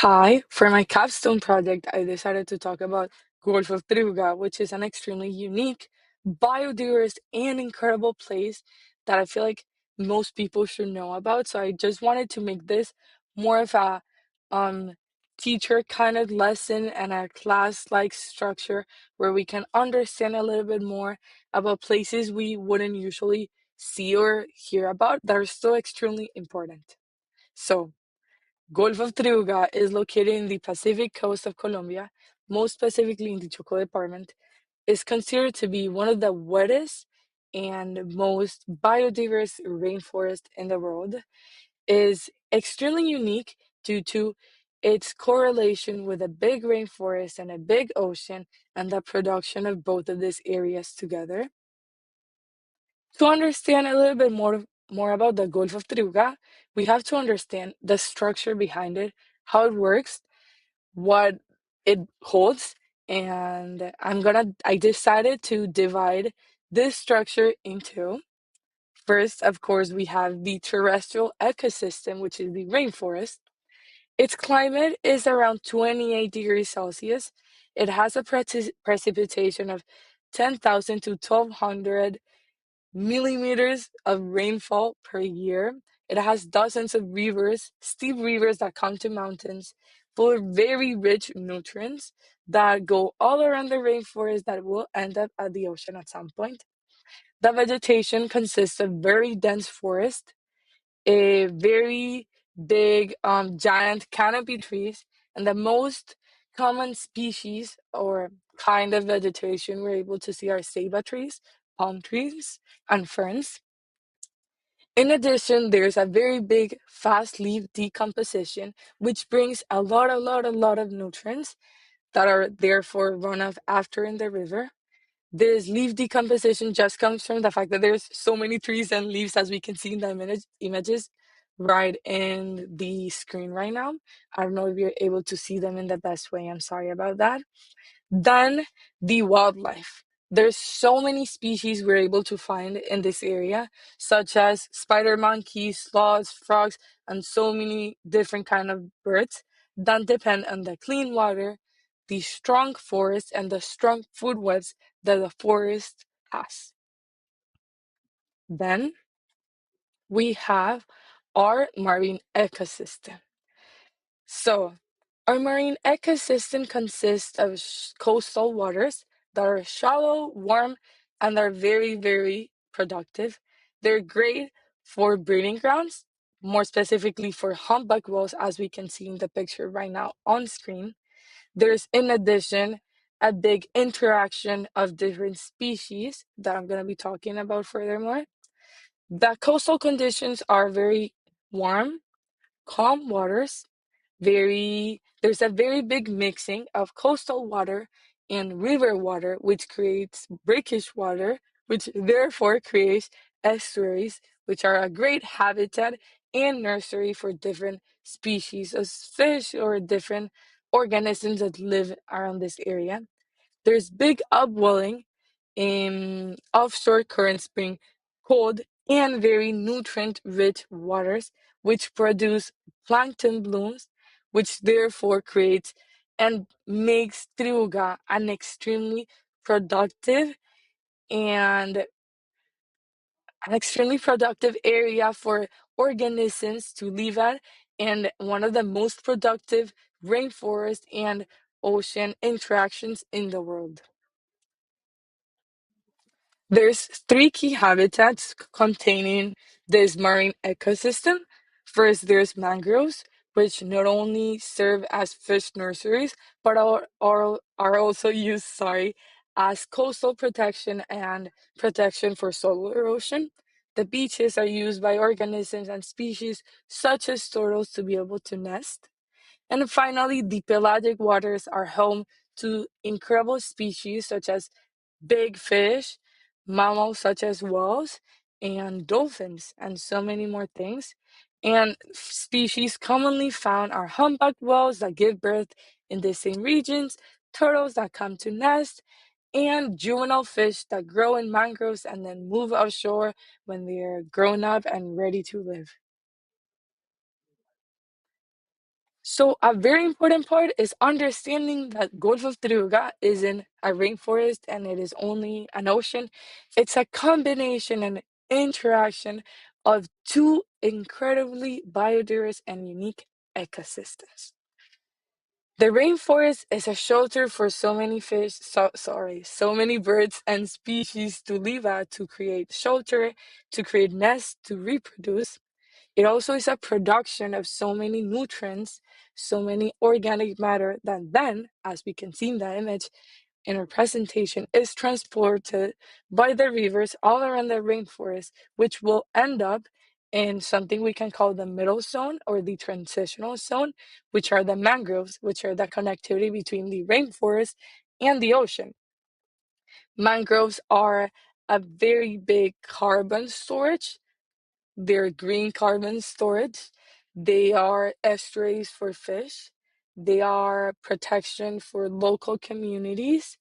Hi, for my capstone project, I decided to talk about Gulf of Tribuga, which is an extremely unique, biodiverse, and incredible place that I feel like most people should know about. So I just wanted to make this more of a um, teacher kind of lesson and a class-like structure where we can understand a little bit more about places we wouldn't usually see or hear about that are still extremely important. So, Gulf of Triuga is located in the Pacific coast of Colombia, most specifically in the Chocó department. Is considered to be one of the wettest and most biodiverse rainforests in the world. Is extremely unique due to its correlation with a big rainforest and a big ocean and the production of both of these areas together. To understand a little bit more about the Gulf of Triuga, we have to understand the structure behind it, how it works, what it holds, and I decided to divide this structure into first, of course, we have the terrestrial ecosystem, which is the rainforest. Its climate is around 28 degrees Celsius. It has a precipitation of 10,000 to 1,200 millimeters of rainfall per year. It has dozens of rivers, steep rivers that come to mountains, full of very rich nutrients that go all around the rainforest that will end up at the ocean at some point. The vegetation consists of very dense forest, a very big, giant canopy trees, and the most common species or kind of vegetation we're able to see are ceiba trees, palm trees, and ferns. In addition, there's a very big fast leaf decomposition, which brings a lot of nutrients that are therefore run off after in the river. This leaf decomposition just comes from the fact that there's so many trees and leaves as we can see in the images right in the screen right now. I don't know if you're able to see them in the best way. I'm sorry about that. Then the wildlife. There's so many species we're able to find in this area, such as spider monkeys, sloths, frogs, and so many different kind of birds that depend on the clean water, the strong forest, and the strong food webs that the forest has. Then we have our marine ecosystem. So, our marine ecosystem consists of coastal waters that are shallow, warm, and are very productive. They're great for breeding grounds, more specifically for humpback whales, as we can see in the picture right now on screen. There's, in addition, a big interaction of different species that I'm going to be talking about furthermore. The coastal conditions are very warm, calm waters there's a very big mixing of coastal water and river water, which creates brackish water, which therefore creates estuaries, which are a great habitat and nursery for different species of fish or different organisms that live around this area. There's big upwelling in offshore currents bring cold and very nutrient-rich waters, which produce plankton blooms, which therefore creates and makes Triuga an extremely productive and an extremely productive area for organisms to live at and one of the most productive rainforest and ocean interactions in the world. There's three key habitats containing this marine ecosystem. First, there's mangroves, which not only serve as fish nurseries, but are also used, as coastal protection and protection for soil erosion. The beaches are used by organisms and species such as turtles to be able to nest. And finally, the pelagic waters are home to incredible species such as big fish, mammals such as whales, and dolphins, and so many more things. And species commonly found are humpback whales that give birth in the same regions, turtles that come to nest, and juvenile fish that grow in mangroves and then move offshore when they're grown up and ready to live. So a very important part is understanding that Gulf of Triuga isn't a rainforest and it is only an ocean. It's a combination and interaction of two incredibly biodiverse and unique ecosystems. The rainforest is a shelter for so many so many birds and species to live at, to create shelter, to create nests, to reproduce. It also is a production of so many nutrients, so many organic matter that then, as we can see in the image in our presentation, is transported by the rivers all around the rainforest, which will end up in something we can call the middle zone or the transitional zone, which are the mangroves, which are the connectivity between the rainforest and the ocean. Mangroves are a very big carbon storage. They're green carbon storage. They are estuaries for fish. They are protection for local communities.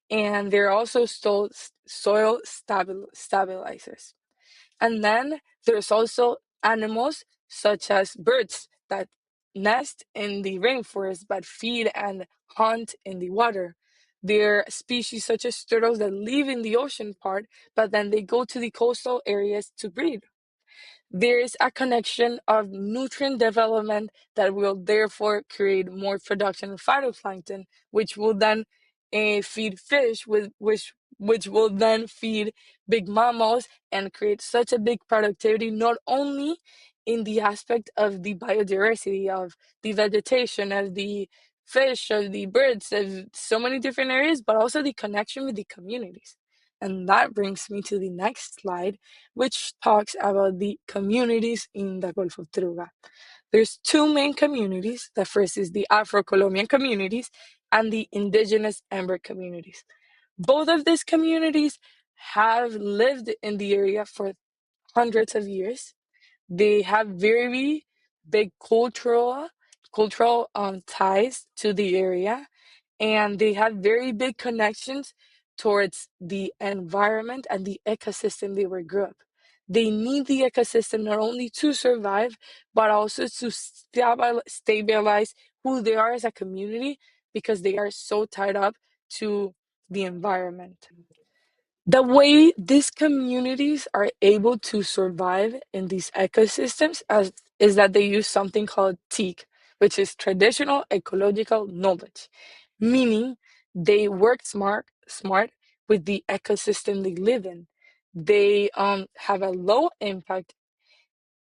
And they're also soil stabilizers. And then there's also animals such as birds that nest in the rainforest but feed and hunt in the water. There are species such as turtles that live in the ocean part, but then they go to the coastal areas to breed. There is a connection of nutrient development that will therefore create more production of phytoplankton, which will then feed fish, which will then feed big mammals and create such a big productivity, not only in the aspect of the biodiversity of the vegetation, of the fish, of the birds, of so many different areas, but also the connection with the communities. And that brings me to the next slide, which talks about the communities in the Gulf of Triuga. There's two main communities. The first is the Afro-Colombian communities and the indigenous Amber communities. Both of these communities have lived in the area for hundreds of years. They have very big cultural ties to the area, and they have very big connections towards the environment and the ecosystem they were grew up. They need the ecosystem not only to survive, but also to stabilize who they are as a community because they are so tied up to the environment. The way these communities are able to survive in these ecosystems is that they use something called TEAK, which is traditional ecological knowledge, meaning they work smart with the ecosystem they live in. They have a low impact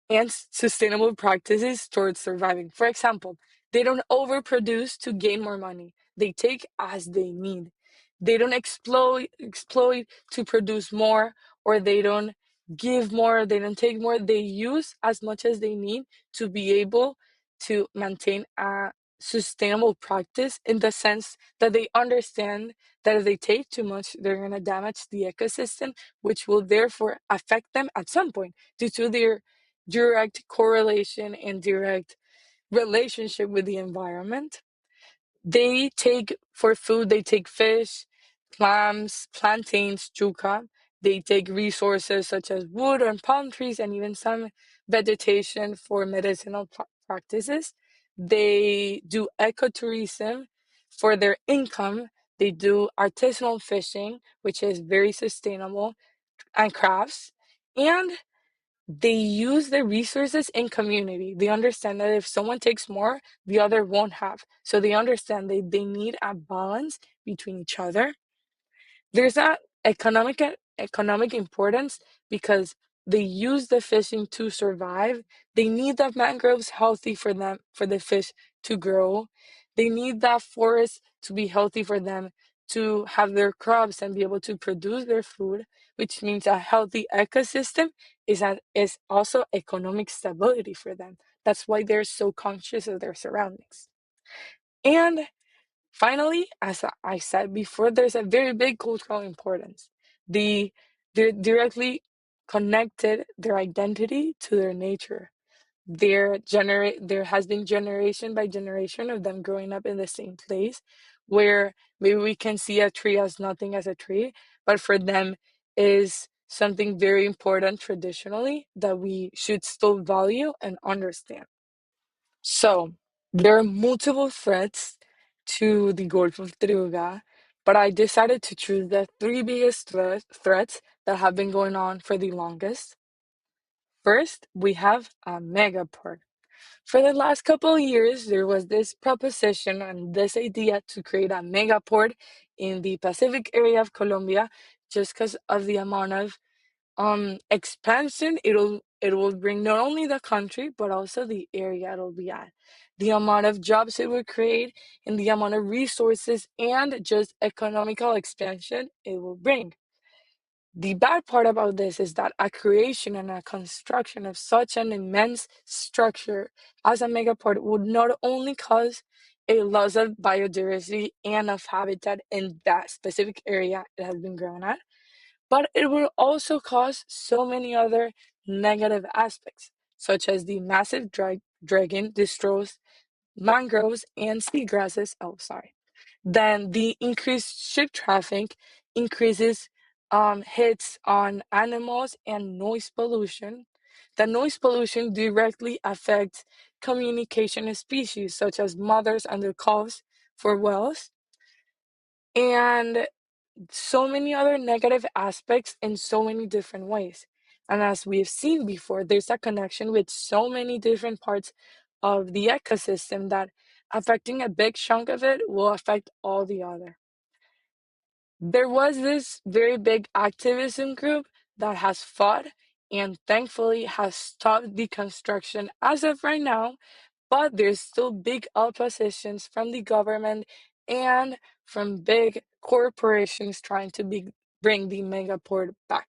and sustainable practices towards surviving. For example, they don't overproduce to gain more money. They take as they need. They don't exploit to produce more, or they don't give more, they don't take more. They use as much as they need to be able to maintain a sustainable practice, in the sense that they understand that if they take too much, they're going to damage the ecosystem, which will therefore affect them at some point due to their direct correlation and direct relationship with the environment. They take for food, they take fish, clams, plantains, yuca. They take resources such as wood and palm trees and even some vegetation for medicinal practices. They do ecotourism for their income. They do artisanal fishing, which is very sustainable, and crafts. And they use the resources in community. They understand that if someone takes more, the other won't have. So they understand they need a balance between each other. There's that economic importance because they use the fishing to survive. They need the mangroves healthy for them, for the fish to grow. They need that forest to be healthy for them to have their crops and be able to produce their food, which means a healthy ecosystem is also economic stability for them. That's why they're so conscious of their surroundings. And finally, as I said before, there's a very big cultural importance. The they're directly connected their identity to their nature. There has been generation by generation of them growing up in the same place, where maybe we can see a tree as nothing as a tree, but for them is something very important traditionally that we should still value and understand. So There are multiple threats to the Gulf of Triuga, but I decided to choose the three biggest threats that have been going on for the longest. First, we have a megaport. For the last couple of years, there was this proposition and this idea to create a megaport in the Pacific area of Colombia just because of the amount of expansion it will bring not only the country but also the area it'll be at, the amount of jobs it would create, and the amount of resources and just economical expansion it will bring. The bad part about this is that a creation and a construction of such an immense structure as a megaport would not only cause a loss of biodiversity and of habitat in that specific area it has been grown at, but it will also cause so many other negative aspects, such as the massive dragging destroys mangroves and seagrasses. Oh, sorry. Then the increased ship traffic increases hits on animals and noise pollution. The noise pollution directly affects communication species such as mothers and their calves for whales, and so many other negative aspects in so many different ways. And as we've seen before, there's a connection with so many different parts of the ecosystem that affecting a big chunk of it will affect all the other. There was this very big activism group that has fought and thankfully has stopped the construction as of right now, but there's still big oppositions from the government and from big corporations trying to bring the megaport back.